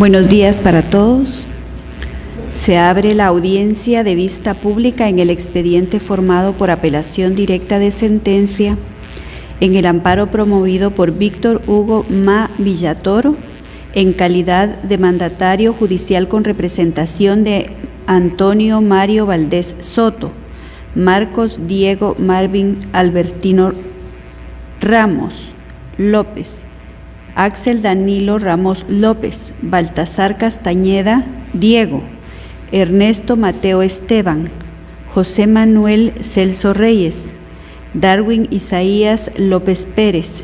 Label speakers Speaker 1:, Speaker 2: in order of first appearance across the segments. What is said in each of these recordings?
Speaker 1: Buenos días para todos. Se abre la audiencia de vista pública en el expediente formado por apelación directa de sentencia en el amparo promovido por Víctor Hugo Ma Villatoro en calidad de mandatario judicial con representación de Antonio Mario Valdés Soto, Marcos Diego Marvin Albertino Ramos López, Axel Danilo Ramos López, Baltasar Castañeda Diego, Ernesto Mateo Esteban, José Manuel Celso Reyes, Darwin Isaías López Pérez,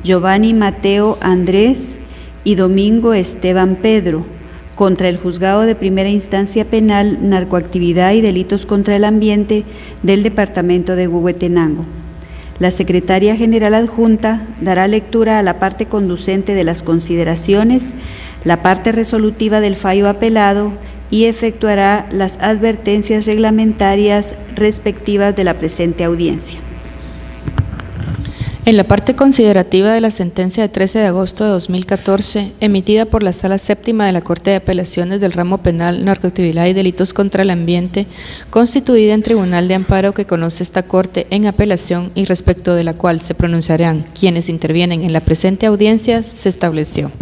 Speaker 1: Giovanni Mateo Andrés y Domingo Esteban Pedro, contra el Juzgado de Primera Instancia Penal, Narcoactividad y Delitos contra el Ambiente del Departamento de Huehuetenango. La Secretaria General Adjunta dará lectura a la parte conducente de las consideraciones, la parte resolutiva del fallo apelado y efectuará las advertencias reglamentarias respectivas de la presente audiencia.
Speaker 2: En la parte considerativa de la sentencia de 13 de agosto de 2014, emitida por la Sala Séptima de la Corte de Apelaciones del Ramo Penal, Narcoactividad y Delitos contra el Ambiente, constituida en Tribunal de Amparo que conoce esta Corte en apelación y respecto de la cual se pronunciarán quienes intervienen en la presente audiencia, se estableció.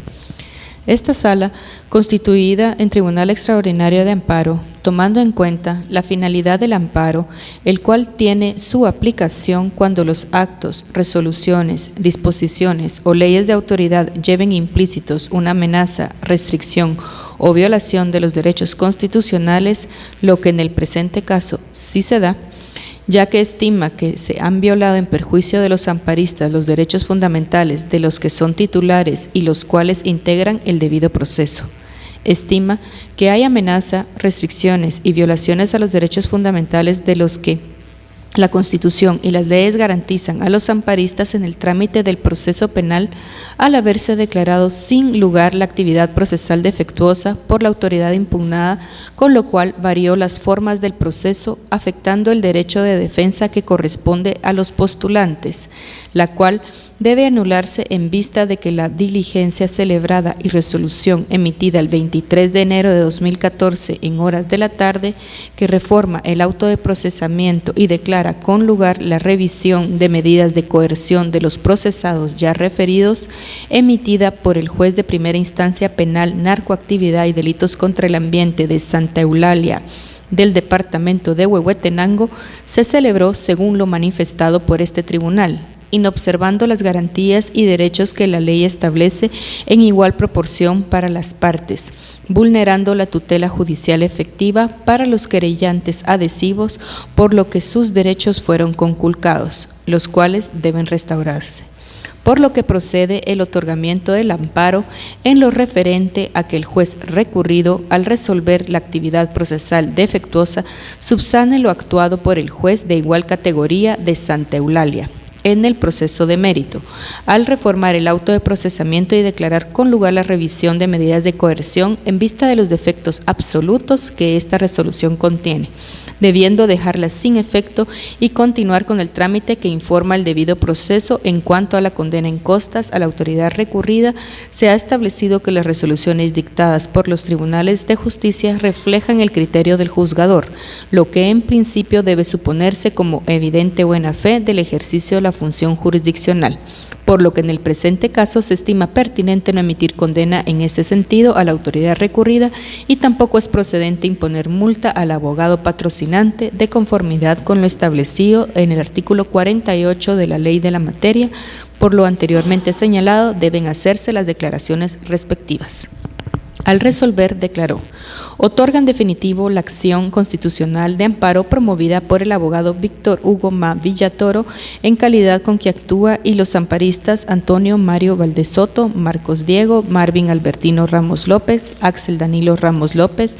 Speaker 2: Esta sala, constituida en Tribunal Extraordinario de Amparo, tomando en cuenta la finalidad del amparo, el cual tiene su aplicación cuando los actos, resoluciones, disposiciones o leyes de autoridad lleven implícitos una amenaza, restricción o violación de los derechos constitucionales, lo que en el presente caso sí se da, ya que estima que se han violado en perjuicio de los amparistas los derechos fundamentales de los que son titulares y los cuales integran el debido proceso. Estima que hay amenaza, restricciones y violaciones a los derechos fundamentales de los que la Constitución y las leyes garantizan a los amparistas en el trámite del proceso penal al haberse declarado sin lugar la actividad procesal defectuosa por la autoridad impugnada, con lo cual varió las formas del proceso, afectando el derecho de defensa que corresponde a los postulantes, la cual debe anularse en vista de que la diligencia celebrada y resolución emitida el 23 de enero de 2014 en horas de la tarde, que reforma el auto de procesamiento y declara con lugar la revisión de medidas de coerción de los procesados ya referidos, emitida por el juez de primera instancia penal, narcoactividad y delitos contra el ambiente de Santa Eulalia del departamento de Huehuetenango, se celebró según lo manifestado por este tribunal, inobservando las garantías y derechos que la ley establece en igual proporción para las partes, vulnerando la tutela judicial efectiva para los querellantes adhesivos, por lo que sus derechos fueron conculcados, los cuales deben restaurarse. Por lo que procede el otorgamiento del amparo en lo referente a que el juez recurrido, al resolver la actividad procesal defectuosa, subsane lo actuado por el juez de igual categoría de Santa Eulalia en el proceso de mérito, al reformar el auto de procesamiento y declarar con lugar la revisión de medidas de coerción en vista de los defectos absolutos que esta resolución contiene, debiendo dejarla sin efecto y continuar con el trámite que informa el debido proceso. En cuanto a la condena en costas a la autoridad recurrida, se ha establecido que las resoluciones dictadas por los tribunales de justicia reflejan el criterio del juzgador, lo que en principio debe suponerse como evidente buena fe del ejercicio de la función jurisdiccional, por lo que en el presente caso se estima pertinente no emitir condena en ese sentido a la autoridad recurrida y tampoco es procedente imponer multa al abogado patrocinante de conformidad con lo establecido en el artículo 48 de la ley de la materia. Por lo anteriormente señalado, deben hacerse las declaraciones respectivas. Al resolver, declaró: otorga en definitivo la acción constitucional de amparo promovida por el abogado Víctor Hugo Ma Villatoro en calidad con que actúa y los amparistas Antonio Mario Valdés Soto, Marcos Diego Marvin Albertino Ramos López, Axel Danilo Ramos López,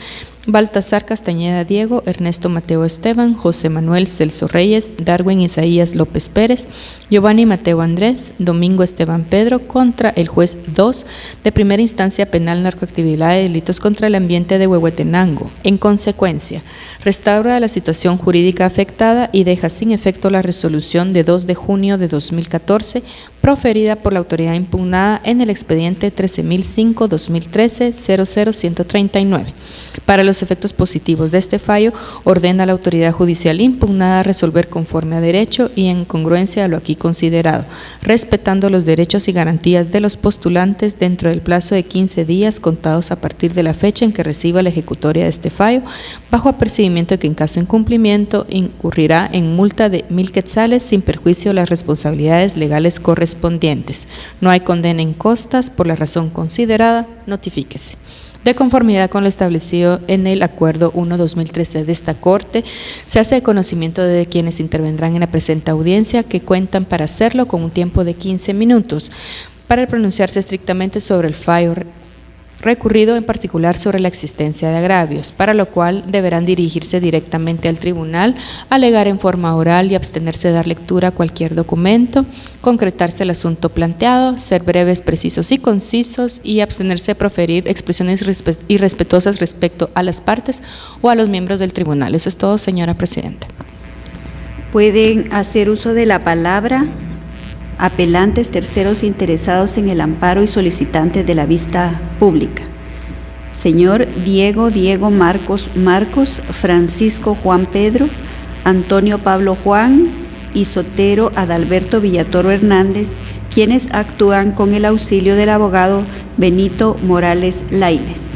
Speaker 2: Baltasar Castañeda Diego, Ernesto Mateo Esteban, José Manuel Celso Reyes, Darwin Isaías López Pérez, Giovanni Mateo Andrés, Domingo Esteban Pedro, contra el juez 2 de primera instancia penal, narcoactividad y delitos contra el ambiente de Huehuetenango. En consecuencia, restaura la situación jurídica afectada y deja sin efecto la resolución de 2 de junio de 2014, proferida por la autoridad impugnada en el expediente 13.005-2013-00139. Para los efectos positivos de este fallo, ordena a la autoridad judicial impugnada resolver conforme a derecho y en congruencia a lo aquí considerado, respetando los derechos y garantías de los postulantes dentro del plazo de 15 días contados a partir de la fecha en que reciba la ejecutoria de este fallo, bajo apercibimiento de que en caso de incumplimiento incurrirá en multa de 1,000 quetzales sin perjuicio de las responsabilidades legales correspondientes. No hay condena en costas. Por la razón considerada, notifíquese. De conformidad con lo establecido en el Acuerdo 1-2013 de esta Corte, se hace de conocimiento de quienes intervendrán en la presente audiencia que cuentan para hacerlo con un tiempo de 15 minutos para pronunciarse estrictamente sobre el fallo recurrido, en particular sobre la existencia de agravios, para lo cual deberán dirigirse directamente al tribunal, alegar en forma oral y abstenerse de dar lectura a cualquier documento, concretarse el asunto planteado, ser breves, precisos y concisos y abstenerse de proferir expresiones irrespetuosas respecto a las partes o a los miembros del tribunal. Eso es todo, señora presidenta.
Speaker 1: Pueden hacer uso de la palabra apelantes, terceros interesados en el amparo y solicitantes de la vista pública. Señor Diego Marcos, Francisco Juan Pedro, Antonio Pablo Juan y Sotero Adalberto Villatoro Hernández, quienes actúan con el auxilio del abogado Benito Morales Laínez.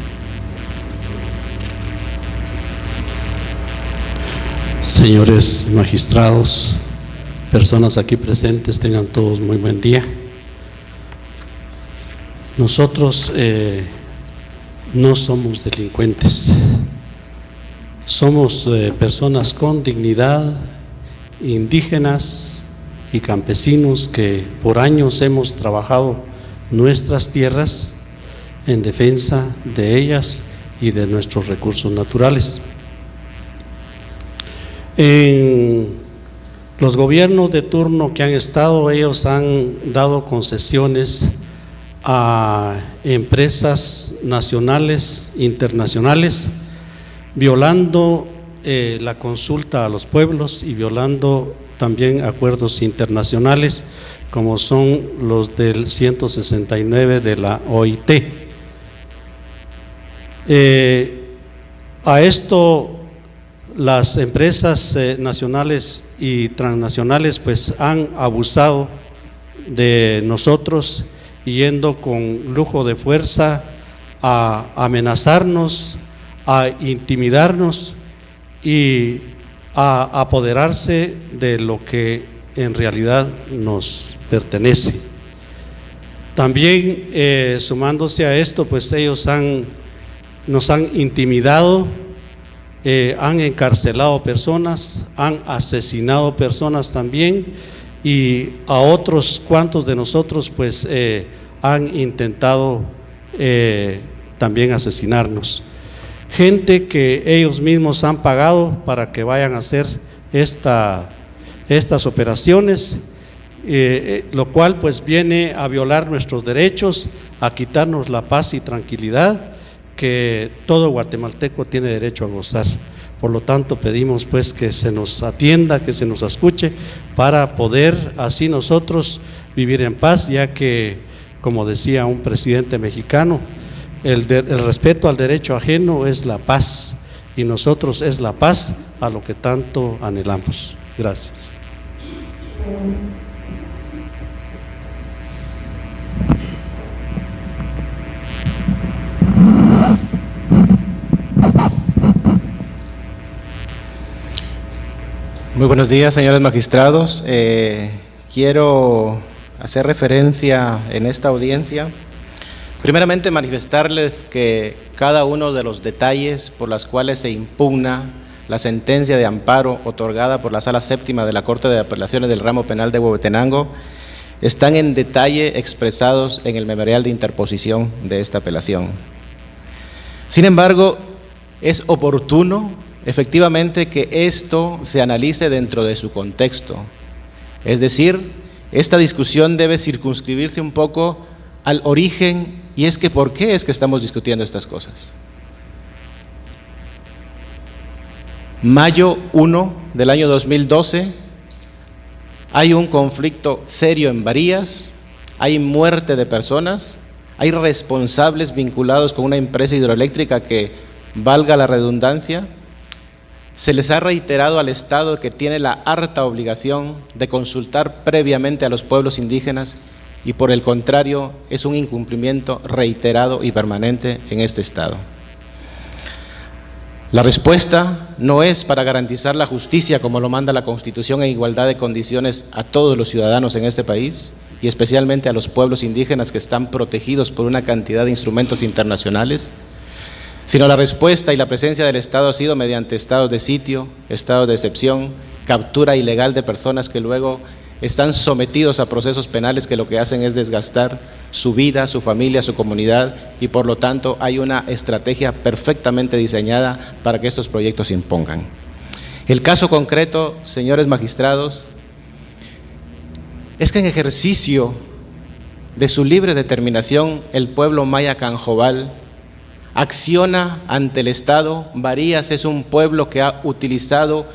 Speaker 3: Señores magistrados, personas aquí presentes, tengan todos muy buen día. Nosotros no somos delincuentes, somos personas con dignidad, indígenas y campesinos que por años hemos trabajado nuestras tierras en defensa de ellas y de nuestros recursos naturales. En los gobiernos de turno que han estado, ellos han dado concesiones a empresas nacionales, internacionales, violando la consulta a los pueblos y violando también acuerdos internacionales como son los del 169 de la OIT. A esto las empresas nacionales y transnacionales pues han abusado de nosotros, yendo con lujo de fuerza a amenazarnos, a intimidarnos y a apoderarse de lo que en realidad nos pertenece. También sumándose a esto, pues ellos nos han intimidado, han encarcelado personas, han asesinado personas también, y a otros cuantos de nosotros pues han intentado también asesinarnos. Gente que ellos mismos han pagado para que vayan a hacer estas operaciones, lo cual pues viene a violar nuestros derechos, a quitarnos la paz y tranquilidad que todo guatemalteco tiene derecho a gozar. Por lo tanto, pedimos pues que se nos atienda, que se nos escuche, para poder así nosotros vivir en paz, ya que, como decía un presidente mexicano, el respeto al derecho ajeno es la paz, y nosotros es la paz a lo que tanto anhelamos. Gracias.
Speaker 4: Muy buenos días, señores magistrados. Quiero hacer referencia en esta audiencia, primeramente manifestarles que cada uno de los detalles por los cuales se impugna la sentencia de amparo otorgada por la Sala Séptima de la Corte de Apelaciones del Ramo Penal de Huehuetenango están en detalle expresados en el memorial de interposición de esta apelación. Sin embargo, es oportuno efectivamente que esto se analice dentro de su contexto. Es decir, esta discusión debe circunscribirse un poco al origen, y es que ¿por qué es que estamos discutiendo estas cosas? Mayo 1 del año 2012, hay un conflicto serio en Varías hay muerte de personas, hay responsables vinculados con una empresa hidroeléctrica que, valga la redundancia, se les ha reiterado al Estado que tiene la harta obligación de consultar previamente a los pueblos indígenas y por el contrario es un incumplimiento reiterado y permanente en este Estado. La respuesta no es para garantizar la justicia como lo manda la Constitución en igualdad de condiciones a todos los ciudadanos en este país y especialmente a los pueblos indígenas que están protegidos por una cantidad de instrumentos internacionales, sino la respuesta y la presencia del Estado ha sido mediante estados de sitio, estados de excepción, captura ilegal de personas que luego están sometidos a procesos penales que lo que hacen es desgastar su vida, su familia, su comunidad y por lo tanto hay una estrategia perfectamente diseñada para que estos proyectos se impongan. El caso concreto, señores magistrados, es que en ejercicio de su libre determinación el pueblo maya Canjobal acciona ante el Estado. Varías es un pueblo que ha utilizado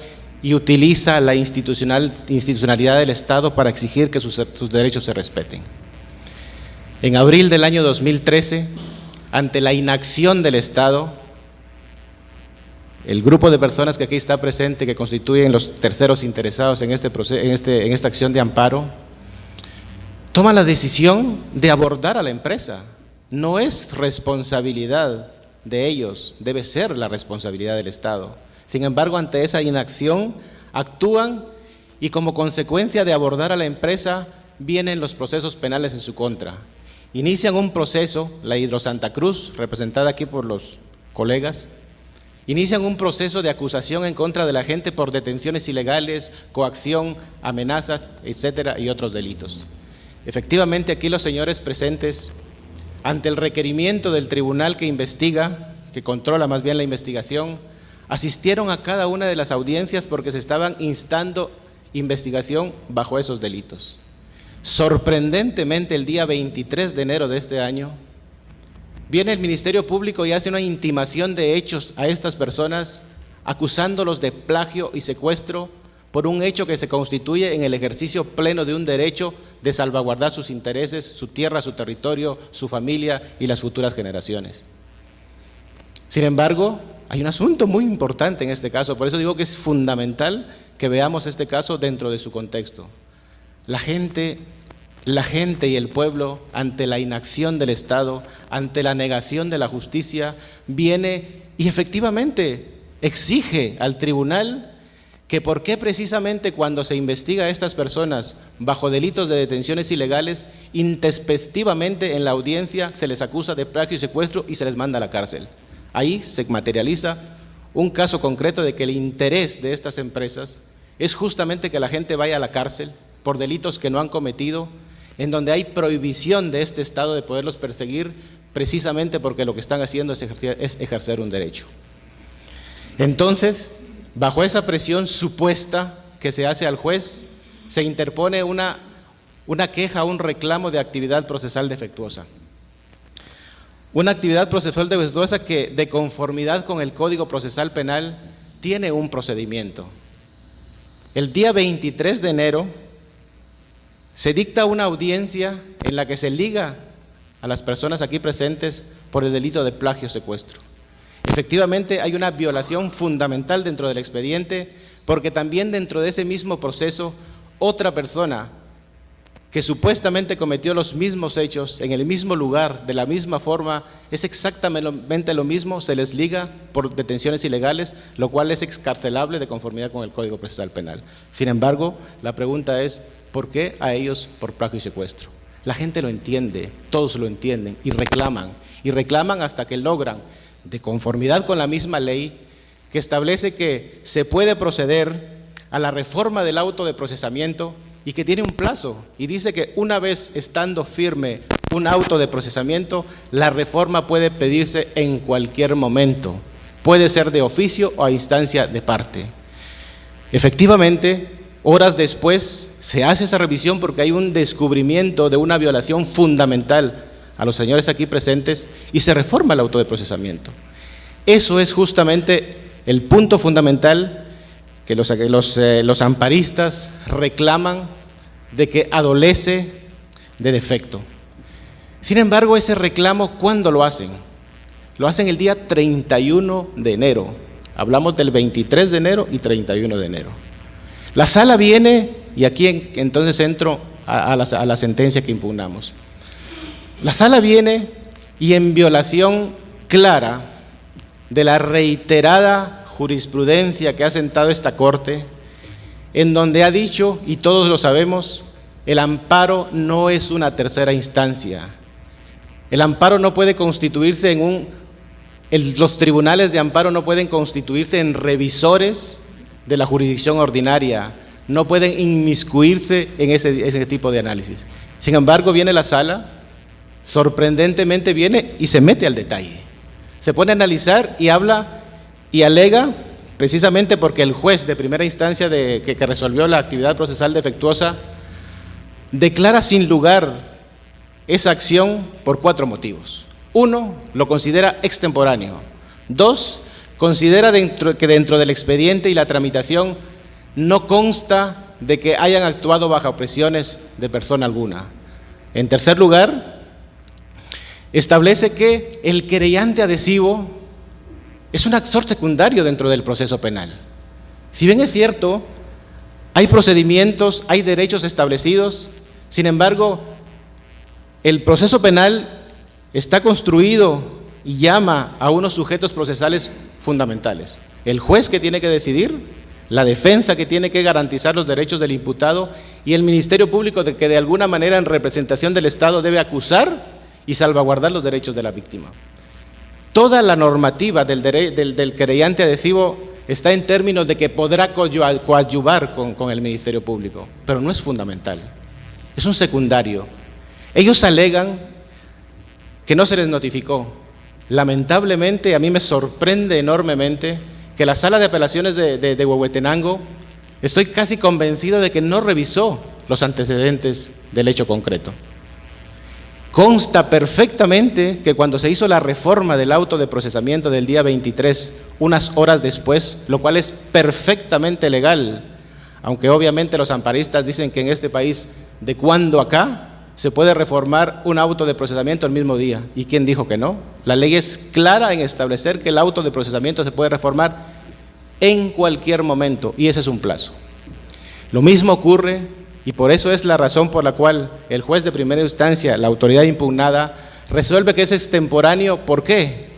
Speaker 4: y utiliza la institucionalidad del Estado para exigir que sus derechos se respeten. En abril del año 2013, ante la inacción del Estado, el grupo de personas que aquí está presente, que constituyen los terceros interesados en esta acción de amparo, toma la decisión de abordar a la empresa. No es responsabilidad de ellos, debe ser la responsabilidad del Estado. Sin embargo, ante esa inacción, actúan y como consecuencia de abordar a la empresa, vienen los procesos penales en su contra. Inician un proceso, la Hidro Santa Cruz, representada aquí por los colegas, inician un proceso de acusación en contra de la gente por detenciones ilegales, coacción, amenazas, etcétera, y otros delitos. Efectivamente, aquí los señores presentes, ante el requerimiento del tribunal que investiga, que controla más bien la investigación, asistieron a cada una de las audiencias porque se estaban instando investigación bajo esos delitos. Sorprendentemente, el día 23 de enero de este año, viene el Ministerio Público y hace una intimación de hechos a estas personas, acusándolos de plagio y secuestro por un hecho que se constituye en el ejercicio pleno de un derecho de salvaguardar sus intereses, su tierra, su territorio, su familia y las futuras generaciones. Sin embargo, hay un asunto muy importante en este caso, por eso digo que es fundamental que veamos este caso dentro de su contexto. La gente y el pueblo, ante la inacción del Estado, ante la negación de la justicia, viene y efectivamente exige al tribunal que por qué precisamente cuando se investiga a estas personas bajo delitos de detenciones ilegales, intempestivamente en la audiencia se les acusa de plagio y secuestro y se les manda a la cárcel. Ahí se materializa un caso concreto de que el interés de estas empresas es justamente que la gente vaya a la cárcel por delitos que no han cometido, en donde hay prohibición de este Estado de poderlos perseguir precisamente porque lo que están haciendo es ejercer un derecho. Entonces, bajo esa presión supuesta que se hace al juez, se interpone una queja, un reclamo de actividad procesal defectuosa. Una actividad procesal defectuosa que, de conformidad con el Código Procesal Penal, tiene un procedimiento. El día 23 de enero se dicta una audiencia en la que se liga a las personas aquí presentes por el delito de plagio secuestro. Efectivamente, hay una violación fundamental dentro del expediente, porque también dentro de ese mismo proceso, otra persona que supuestamente cometió los mismos hechos en el mismo lugar, de la misma forma, es exactamente lo mismo, se les liga por detenciones ilegales, lo cual es excarcelable de conformidad con el Código Procesal Penal. Sin embargo, la pregunta es, ¿por qué a ellos por plagio y secuestro? La gente lo entiende, todos lo entienden y reclaman hasta que logran, de conformidad con la misma ley, que establece que se puede proceder a la reforma del auto de procesamiento y que tiene un plazo, y dice que una vez estando firme un auto de procesamiento, la reforma puede pedirse en cualquier momento, puede ser de oficio o a instancia de parte. Efectivamente, horas después se hace esa revisión porque hay un descubrimiento de una violación fundamental a los señores aquí presentes y se reforma el auto de procesamiento. Eso es justamente el punto fundamental que los amparistas reclaman, de que adolece de defecto. Sin embargo, ese reclamo, ¿cuándo lo hacen? Lo hacen el día 31 de enero. Hablamos del 23 de enero y 31 de enero. La sala viene, y aquí entonces entro a la sentencia que impugnamos. La sala viene y en violación clara de la reiterada jurisprudencia que ha sentado esta Corte, en donde ha dicho, y todos lo sabemos, el amparo no es una tercera instancia. El amparo no puede constituirse los tribunales de amparo no pueden constituirse en revisores de la jurisdicción ordinaria, no pueden inmiscuirse en ese tipo de análisis. Sin embargo, viene la sala, sorprendentemente viene y se mete al detalle. Se pone a analizar y habla y alega, precisamente porque el juez de primera instancia que resolvió la actividad procesal defectuosa, declara sin lugar esa acción por 4 motivos. 1, lo considera extemporáneo. 2, considera que dentro del expediente y la tramitación no consta de que hayan actuado bajo presiones de persona alguna. En tercer lugar, establece que el querellante adhesivo es un actor secundario dentro del proceso penal. Si bien es cierto, hay procedimientos, hay derechos establecidos, sin embargo, el proceso penal está construido y llama a unos sujetos procesales fundamentales. El juez que tiene que decidir, la defensa que tiene que garantizar los derechos del imputado y el Ministerio Público que de alguna manera en representación del Estado debe acusar y salvaguardar los derechos de la víctima. Toda la normativa del querellante adhesivo está en términos de que podrá coadyuvar con el Ministerio Público, pero no es fundamental, es un secundario. Ellos alegan que no se les notificó. Lamentablemente, a mí me sorprende enormemente que la Sala de Apelaciones de Huehuetenango, estoy casi convencido de que no revisó los antecedentes del hecho concreto. Consta perfectamente que cuando se hizo la reforma del auto de procesamiento del día 23, unas horas después, lo cual es perfectamente legal, aunque obviamente los amparistas dicen que en este país, ¿de cuándo acá se puede reformar un auto de procesamiento el mismo día? ¿Y quién dijo que no? La ley es clara en establecer que el auto de procesamiento se puede reformar en cualquier momento, y ese es un plazo. Lo mismo ocurre, y por eso es la razón por la cual el juez de primera instancia, la autoridad impugnada, resuelve que es extemporáneo. ¿Por qué?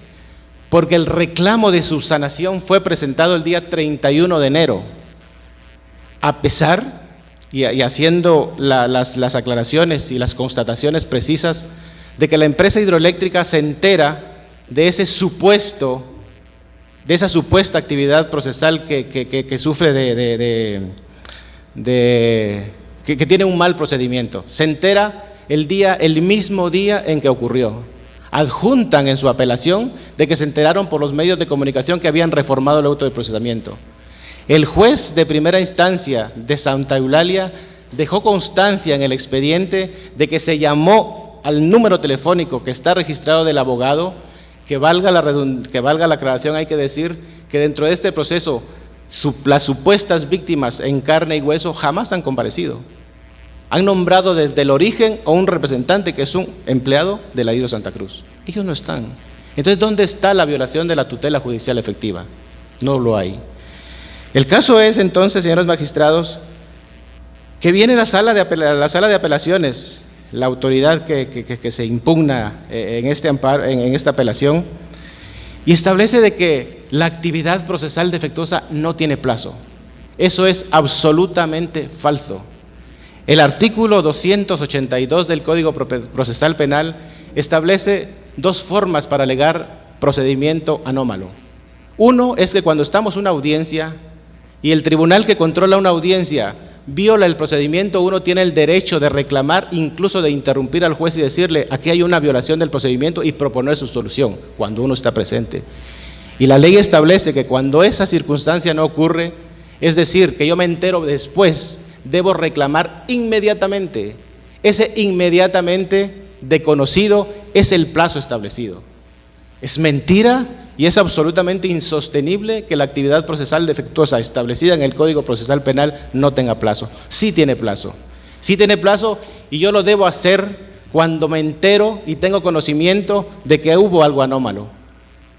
Speaker 4: Porque el reclamo de subsanación fue presentado el día 31 de enero, a pesar y haciendo las aclaraciones y las constataciones precisas de que la empresa hidroeléctrica se entera de esa supuesta actividad procesal que sufre que tiene un mal procedimiento. Se entera el mismo día en que ocurrió. Adjuntan en su apelación de que se enteraron por los medios de comunicación que habían reformado el auto de procesamiento. El juez de primera instancia de Santa Eulalia dejó constancia en el expediente de que se llamó al número telefónico que está registrado del abogado, que valga la aclaración, hay que decir que dentro de este proceso las supuestas víctimas en carne y hueso jamás han comparecido. Han nombrado desde el origen a un representante que es un empleado de la Hidro Santa Cruz. Ellos no están. Entonces, ¿dónde está la violación de la tutela judicial efectiva? No lo hay. El caso es entonces, señores magistrados, que viene la sala de apelaciones, la autoridad que se impugna en esta apelación, y establece de que la actividad procesal defectuosa no tiene plazo. Eso es absolutamente falso. El artículo 282 del Código Procesal Penal establece 2 formas para alegar procedimiento anómalo. Uno es que cuando estamos en una audiencia y el tribunal que controla una audiencia viola el procedimiento, uno tiene el derecho de reclamar, incluso de interrumpir al juez y decirle: aquí hay una violación del procedimiento, y proponer su solución cuando uno está presente. Y la ley establece que cuando esa circunstancia no ocurre, es decir, que yo me entero después, debo reclamar inmediatamente. Ese inmediatamente de conocido es el plazo establecido. Es mentira y es absolutamente insostenible que la actividad procesal defectuosa establecida en el Código Procesal Penal no tenga plazo. Sí tiene plazo. Sí tiene plazo y yo lo debo hacer cuando me entero y tengo conocimiento de que hubo algo anómalo.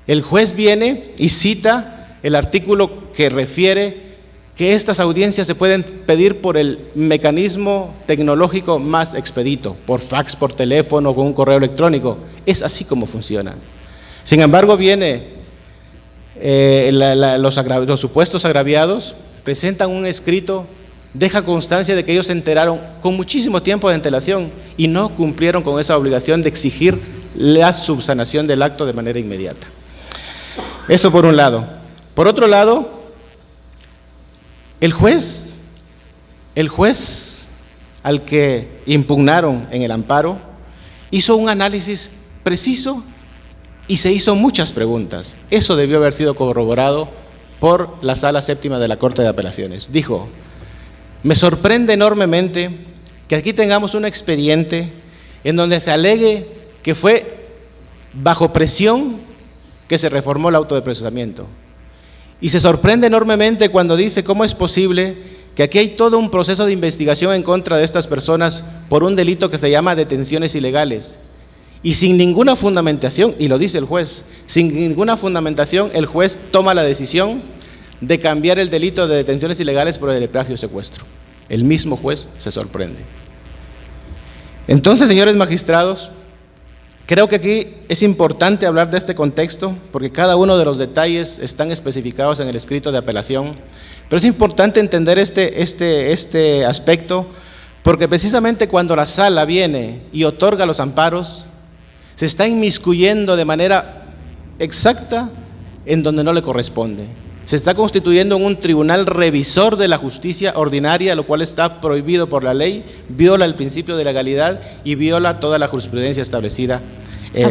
Speaker 4: El juez viene y cita el artículo que refiere que estas audiencias se pueden pedir por el mecanismo tecnológico más expedito, por fax, por teléfono, con un correo electrónico. Es así como funciona. Sin embargo, viene los supuestos agraviados, presentan un escrito, deja constancia de que ellos se enteraron con muchísimo tiempo de antelación y no cumplieron con esa obligación de exigir la subsanación del acto de manera inmediata. Eso por un lado. Por otro lado, el juez al que impugnaron en el amparo hizo un análisis preciso y se hizo muchas preguntas. Eso debió haber sido corroborado por la Sala Séptima de la Corte de Apelaciones. Dijo: me sorprende enormemente que aquí tengamos un expediente en donde se alegue que fue bajo presión que se reformó el auto de procesamiento. Y se sorprende enormemente cuando dice cómo es posible que aquí hay todo un proceso de investigación en contra de estas personas por un delito que se llama detenciones ilegales. Y sin ninguna fundamentación, y lo dice el juez, sin ninguna fundamentación el juez toma la decisión de cambiar el delito de detenciones ilegales por el de plagio y secuestro. El mismo juez se sorprende. Entonces, señores magistrados, creo que aquí es importante hablar de este contexto porque cada uno de los detalles están especificados en el escrito de apelación, pero es importante entender este aspecto porque precisamente cuando la sala viene y otorga los amparos, se está inmiscuyendo de manera exacta en donde no le corresponde. Se está constituyendo en un tribunal revisor de la justicia ordinaria, lo cual está prohibido por la ley, viola el principio de legalidad y viola toda la jurisprudencia establecida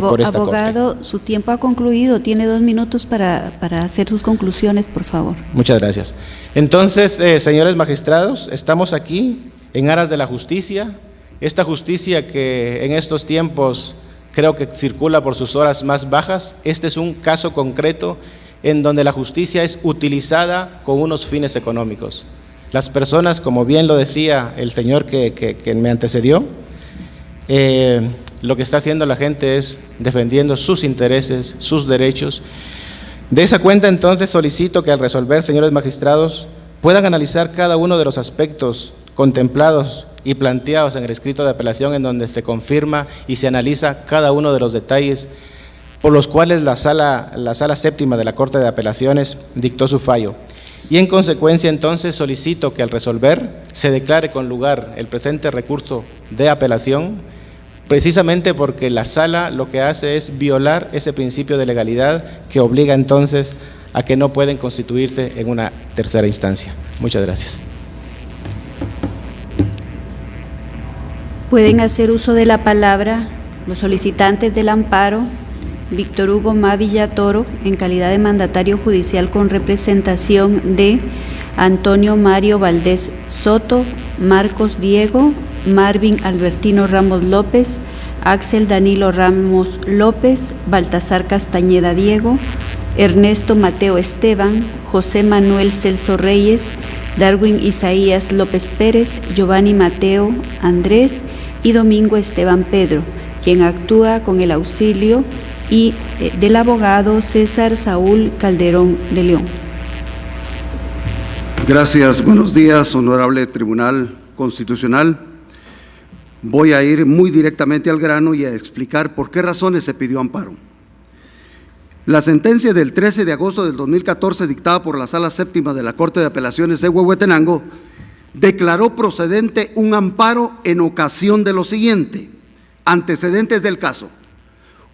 Speaker 4: por esta Corte.
Speaker 1: Abogado, su tiempo ha concluido. Tiene 2 minutos para hacer sus conclusiones, por favor.
Speaker 4: Muchas gracias. Entonces, señores magistrados, estamos aquí en aras de la justicia, esta justicia que en estos tiempos creo que circula por sus horas más bajas. Este es un caso concreto en donde la justicia es utilizada con unos fines económicos. Las personas, como bien lo decía el señor que me antecedió, lo que está haciendo la gente es defendiendo sus intereses, sus derechos. De esa cuenta, entonces, solicito que al resolver, señores magistrados, puedan analizar cada uno de los aspectos contemplados y planteados en el escrito de apelación, en donde se confirma y se analiza cada uno de los detalles por los cuales la sala séptima de la Corte de Apelaciones dictó su fallo. Y en consecuencia, entonces, solicito que al resolver se declare con lugar el presente recurso de apelación, precisamente porque la sala lo que hace es violar ese principio de legalidad que obliga entonces a que no pueden constituirse en una tercera instancia. Muchas gracias.
Speaker 1: Pueden hacer uso de la palabra los solicitantes del amparo: Víctor Hugo Ma Villatoro, en calidad de mandatario judicial con representación de Antonio Mario Valdés Soto, Marcos Diego, Marvin Albertino Ramos López, Axel Danilo Ramos López, Baltasar Castañeda Diego, Ernesto Mateo Esteban, José Manuel Celso Reyes, Darwin Isaías López Pérez, Giovanni Mateo Andrés y Domingo Esteban Pedro, quien actúa con el auxilio y del abogado César Saúl Calderón de León.
Speaker 5: Gracias, buenos días, honorable Tribunal Constitucional. Voy a ir muy directamente al grano y a explicar por qué razones se pidió amparo. La sentencia del 13 de agosto del 2014, dictada por la Sala Séptima de la Corte de Apelaciones de Huehuetenango, declaró procedente un amparo en ocasión de lo siguiente. Antecedentes del caso: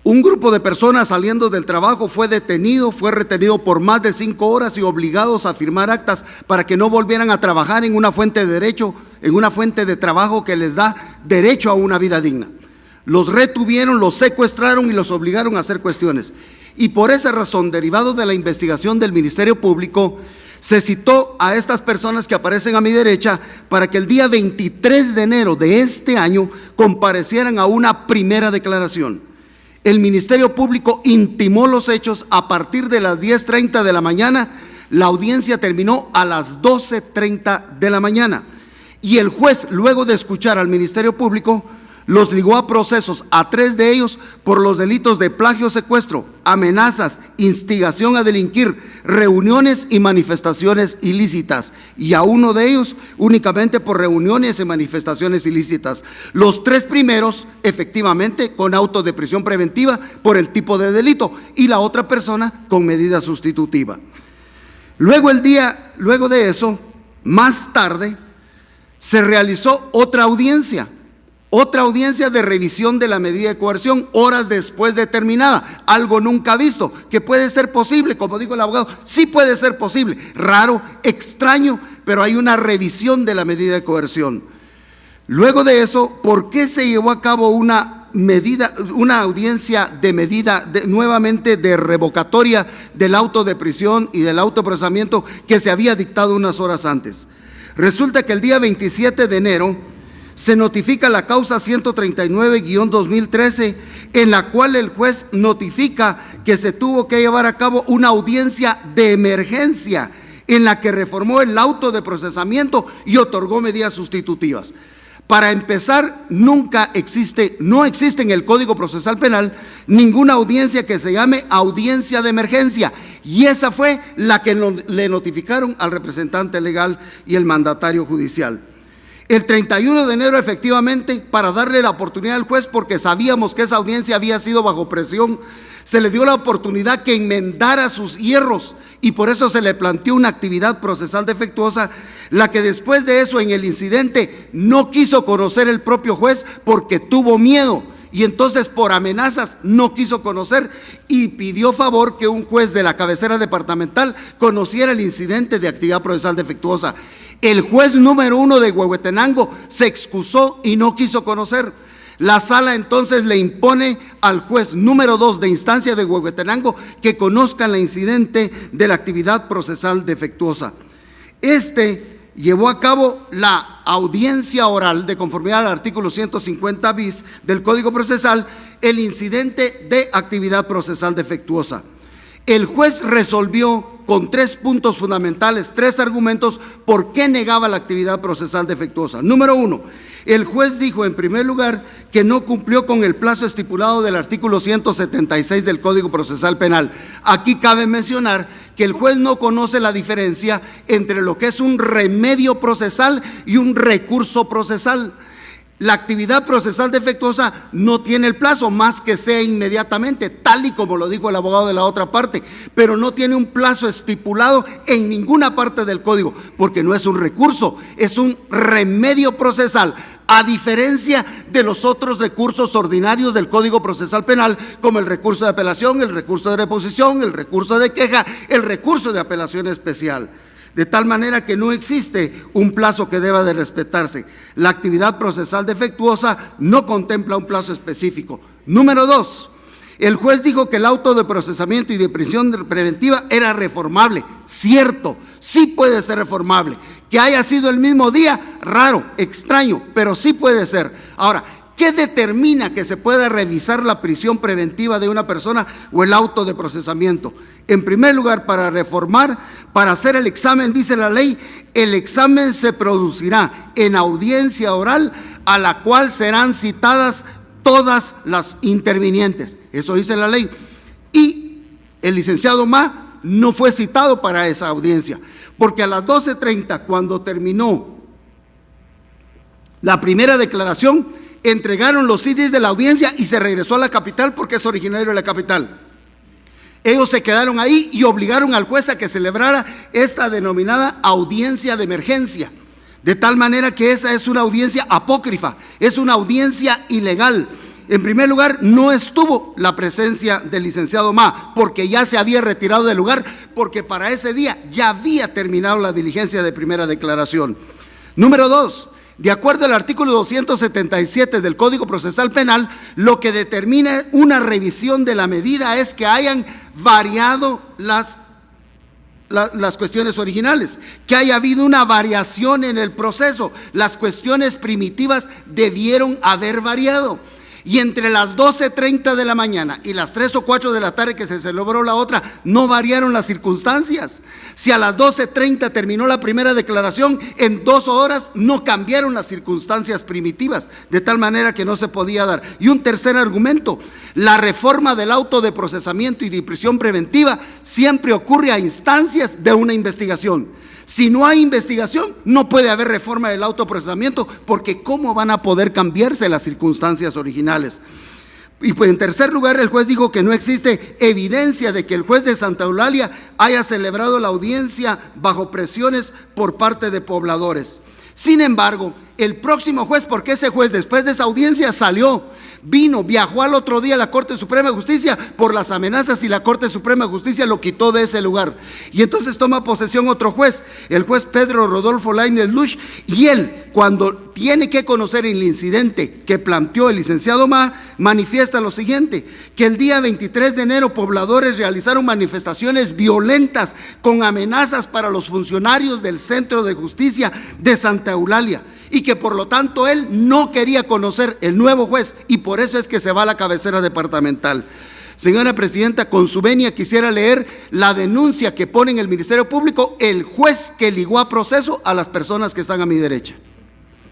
Speaker 5: un grupo de personas saliendo del trabajo fue retenido por más de 5 horas y obligados a firmar actas para que no volvieran a trabajar en una fuente de derecho, en una fuente de trabajo que les da derecho a una vida digna. Los retuvieron, los secuestraron y los obligaron a hacer cuestiones. Y por esa razón, derivado de la investigación del Ministerio Público, se citó a estas personas que aparecen a mi derecha para que el día 23 de enero de este año comparecieran a una primera declaración. El Ministerio Público intimó los hechos a partir de las 10:30 de la mañana. La audiencia terminó a las 12:30 de la mañana. y el juez, luego de escuchar al Ministerio Público, los ligó a procesos a 3 de ellos por los delitos de plagio, secuestro, amenazas, instigación a delinquir, reuniones y manifestaciones ilícitas, y a uno de ellos únicamente por reuniones y manifestaciones ilícitas. Los 3 primeros, efectivamente, con auto de prisión preventiva por el tipo de delito, y la otra persona con medida sustitutiva. Luego de eso, más tarde, se realizó otra audiencia de revisión de la medida de coerción, horas después de terminada, algo nunca visto, que puede ser posible, como dijo el abogado, sí puede ser posible, raro, extraño, pero hay una revisión de la medida de coerción. Luego de eso, ¿por qué se llevó a cabo una audiencia de medida nuevamente de revocatoria del auto de prisión y del autoprocesamiento que se había dictado unas horas antes? Resulta que el día 27 de enero se notifica la causa 139-2013, en la cual el juez notifica que se tuvo que llevar a cabo una audiencia de emergencia en la que reformó el auto de procesamiento y otorgó medidas sustitutivas. Para empezar, no existe en el Código Procesal Penal ninguna audiencia que se llame audiencia de emergencia, y esa fue la que le notificaron al representante legal y el mandatario judicial. El 31 de enero, efectivamente, para darle la oportunidad al juez, porque sabíamos que esa audiencia había sido bajo presión, se le dio la oportunidad que enmendara sus hierros, y por eso se le planteó una actividad procesal defectuosa, la que después de eso, en el incidente, no quiso conocer el propio juez porque tuvo miedo, y entonces por amenazas no quiso conocer, y pidió favor que un juez de la cabecera departamental conociera el incidente de actividad procesal defectuosa. El juez número 1 de Huehuetenango se excusó y no quiso conocer. La sala entonces le impone al juez número 2 de instancia de Huehuetenango que conozca el incidente de la actividad procesal defectuosa. Llevó a cabo la audiencia oral de conformidad al artículo 150 bis del Código Procesal, el incidente de actividad procesal defectuosa. El juez resolvió con 3 puntos fundamentales, 3 argumentos por qué negaba la actividad procesal defectuosa. Número 1, el juez dijo en primer lugar que no cumplió con el plazo estipulado del artículo 176 del Código Procesal Penal. Aquí cabe mencionar que el juez no conoce la diferencia entre lo que es un remedio procesal y un recurso procesal. La actividad procesal defectuosa no tiene el plazo más que sea inmediatamente, tal y como lo dijo el abogado de la otra parte, pero no tiene un plazo estipulado en ninguna parte del código, porque no es un recurso, es un remedio procesal, a diferencia de los otros recursos ordinarios del Código Procesal Penal, como el recurso de apelación, el recurso de reposición, el recurso de queja, el recurso de apelación especial. De tal manera que no existe un plazo que deba de respetarse. La actividad procesal defectuosa no contempla un plazo específico. Número 2, el juez dijo que el auto de procesamiento y de prisión preventiva era reformable. Cierto, sí puede ser reformable. Que haya sido el mismo día, raro, extraño, pero sí puede ser. Ahora, ¿qué determina que se pueda revisar la prisión preventiva de una persona o el auto de procesamiento? En primer lugar, para reformar, para hacer el examen, dice la ley, el examen se producirá en audiencia oral a la cual serán citadas todas las intervinientes. Eso dice la ley. Y el licenciado Ma no fue citado para esa audiencia, porque a las 12:30, cuando terminó la primera declaración, entregaron los CDs de la audiencia y se regresó a la capital porque es originario de la capital. Ellos se quedaron ahí y obligaron al juez a que celebrara esta denominada audiencia de emergencia, de tal manera que esa es una audiencia apócrifa, es una audiencia ilegal. En primer lugar, no estuvo la presencia del licenciado Ma, porque ya se había retirado del lugar, porque para ese día ya había terminado la diligencia de primera declaración. Número 2, de acuerdo al artículo 277 del Código Procesal Penal, lo que determina una revisión de la medida es que hayan variado las cuestiones originales, que haya habido una variación en el proceso. Las cuestiones primitivas debieron haber variado. y entre las 12:30 de la mañana y las 3 o 4 de la tarde que se celebró la otra, no variaron las circunstancias. Si a las 12:30 terminó la primera declaración, en 2 horas no cambiaron las circunstancias primitivas, de tal manera que no se podía dar. Y un tercer argumento: la reforma del auto de procesamiento y de prisión preventiva siempre ocurre a instancias de una investigación. Si no hay investigación, no puede haber reforma del autoprocesamiento, porque ¿cómo van a poder cambiarse las circunstancias originales? Y pues en tercer lugar, el juez dijo que no existe evidencia de que el juez de Santa Eulalia haya celebrado la audiencia bajo presiones por parte de pobladores. Sin embargo, el próximo juez, porque ese juez después de esa audiencia salió, viajó al otro día a la Corte Suprema de Justicia por las amenazas, y la Corte Suprema de Justicia lo quitó de ese lugar. Y entonces toma posesión otro juez, el juez Pedro Rodolfo Lainez Luch, y él, cuando tiene que conocer el incidente que planteó el licenciado Ma, manifiesta lo siguiente: que el día 23 de enero pobladores realizaron manifestaciones violentas con amenazas para los funcionarios del Centro de Justicia de Santa Eulalia, y que por lo tanto él no quería conocer el nuevo juez, y por eso es que se va a la cabecera departamental. Señora Presidenta, con su venia quisiera leer la denuncia que pone en el Ministerio Público el juez que ligó a proceso a las personas que están a mi derecha.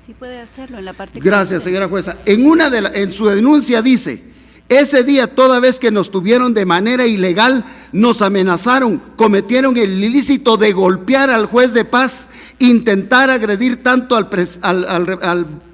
Speaker 1: Sí puede hacerlo en la parte.
Speaker 5: Gracias, señora jueza. En su denuncia dice: ese día, toda vez que nos tuvieron de manera ilegal, nos amenazaron, cometieron el ilícito de golpear al juez de paz, intentar agredir tanto al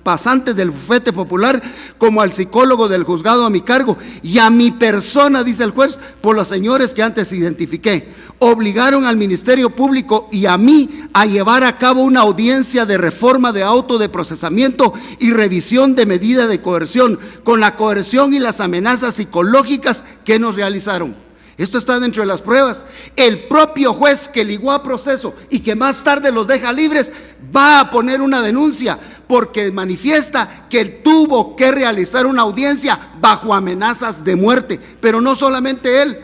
Speaker 5: pasante del bufete popular como al psicólogo del juzgado a mi cargo y a mi persona, dice el juez, por los señores que antes identifiqué. Obligaron al Ministerio Público y a mí a llevar a cabo una audiencia de reforma de auto de procesamiento y revisión de medida de coerción, con la coerción y las amenazas psicológicas que nos realizaron. Esto está dentro de las pruebas. El propio juez que ligó a proceso y que más tarde los deja libres va a poner una denuncia porque manifiesta que él tuvo que realizar una audiencia bajo amenazas de muerte. Pero no solamente él,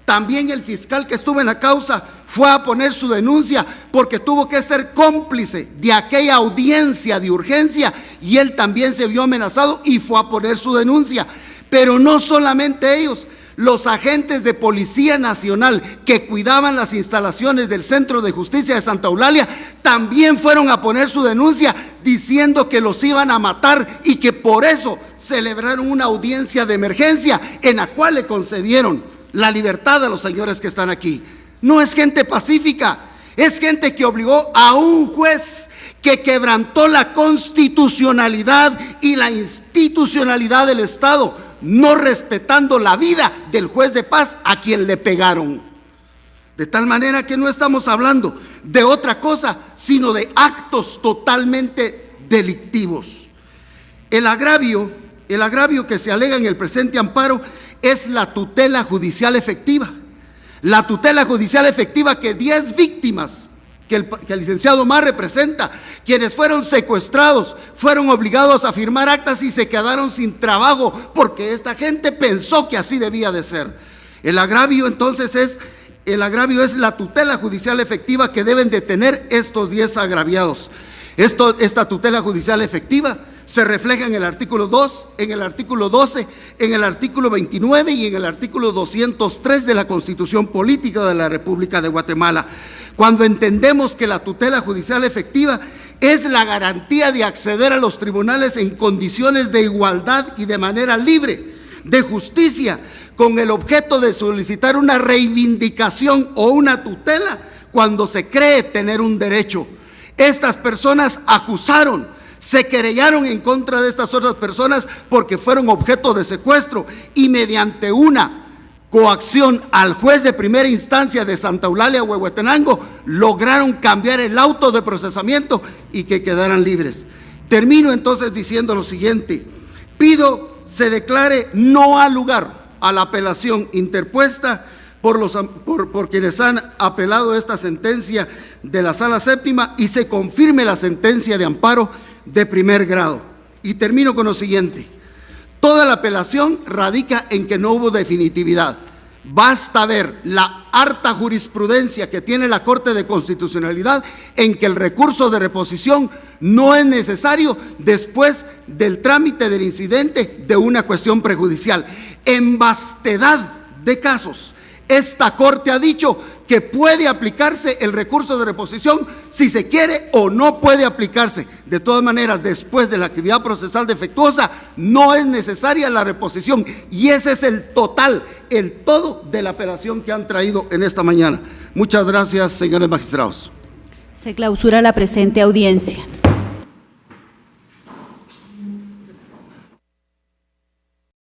Speaker 5: también el fiscal que estuvo en la causa fue a poner su denuncia porque tuvo que ser cómplice de aquella audiencia de urgencia, y él también se vio amenazado y fue a poner su denuncia. Pero no solamente ellos. Los agentes de Policía Nacional que cuidaban las instalaciones del Centro de Justicia de Santa Eulalia también fueron a poner su denuncia diciendo que los iban a matar, y que por eso celebraron una audiencia de emergencia en la cual le concedieron la libertad a los señores que están aquí. No es gente pacífica, es gente que obligó a un juez que quebrantó la constitucionalidad y la institucionalidad del Estado, no respetando la vida del juez de paz a quien le pegaron. De tal manera que no estamos hablando de otra cosa, sino de actos totalmente delictivos. El agravio que se alega en el presente amparo es la tutela judicial efectiva. La tutela judicial efectiva que 10 víctimas que el licenciado Ma representa, quienes fueron secuestrados, fueron obligados a firmar actas y se quedaron sin trabajo porque esta gente pensó que así debía de ser. El agravio entonces es la tutela judicial efectiva que deben de tener estos 10 agraviados. Esta tutela judicial efectiva se refleja en el artículo 2, en el artículo 12, en el artículo 29 y en el artículo 203 de la Constitución Política de la República de Guatemala. Cuando entendemos que la tutela judicial efectiva es la garantía de acceder a los tribunales en condiciones de igualdad y de manera libre, de justicia, con el objeto de solicitar una reivindicación o una tutela cuando se cree tener un derecho. Estas personas acusaron, se querellaron en contra de estas otras personas porque fueron objeto de secuestro, y mediante una coacción al juez de primera instancia de Santa Eulalia, Huehuetenango, lograron cambiar el auto de procesamiento y que quedaran libres. Termino entonces diciendo lo siguiente: pido se declare no al lugar a la apelación interpuesta por quienes han apelado esta sentencia de la Sala Séptima y se confirme la sentencia de amparo de primer grado. Y termino con lo siguiente: toda la apelación radica en que no hubo definitividad. Basta ver la harta jurisprudencia que tiene la Corte de Constitucionalidad en que el recurso de reposición no es necesario después del trámite del incidente de una cuestión prejudicial. En vastedad de casos, esta Corte ha dicho que puede aplicarse el recurso de reposición si se quiere o no puede aplicarse. De todas maneras, después de la actividad procesal defectuosa, no es necesaria la reposición, y ese es el total, el todo de la apelación que han traído en esta mañana. Muchas gracias, señores magistrados.
Speaker 1: Se clausura la presente audiencia.